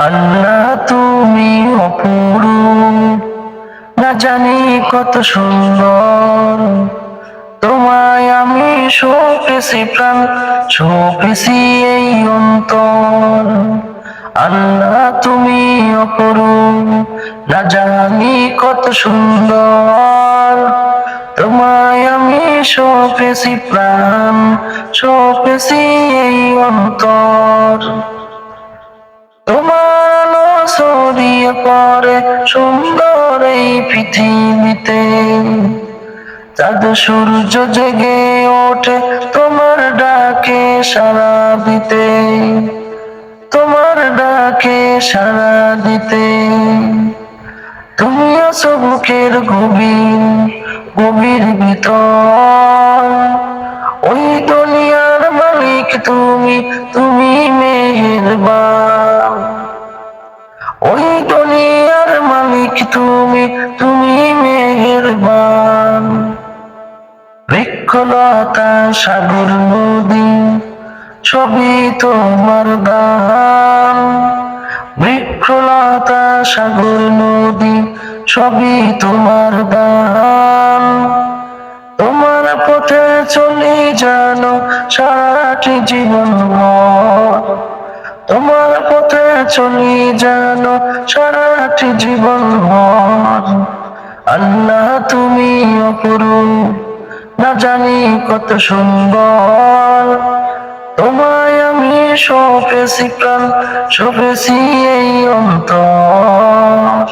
আল্লাহ তুমি অপরূপ, না জানি কত সুন্দর। তোমায় আমি সঁপেছি প্রাণ, সঁপেছি এই অন্তর। আল্লাহ তুমি অপরূপ, না জানি কত সুন্দর। তোমায় আমি সঁপেছি প্রাণ, সঁপেছি এই অন্তর। তোমার আলো ছড়িয়ে পড়ে সুন্দর এই পৃথিবীতে, চাঁদ সূর্য জেগে ওঠে তোমার ডাকে সাড়া দিতে, তোমার ডাকে সাড়া দিতে। তুমি আছো বুকের গভীর গভীর ভিতর, ওই দুনিয়ার মালিক তুমি, তুমি মেহেরবান। ওই দুনিয়ার মালিক তুমি, তুমি মেহেরবান। বৃক্ষলতা সাগর নদী সবই তোমার দান। বৃক্ষলতা সাগর নদী সবই তোমার দান। তোমার পথে চলে জানো সারাটি জীবন ভর। তোমার পথে চলে জানো সারাটি জীবন ভর। আল্লাহ তুমি অপরূপ, না জানি কত সুন্দর। তোমায় আমি সঁপেছি প্রাণ, সঁপেছি এই অন্তর।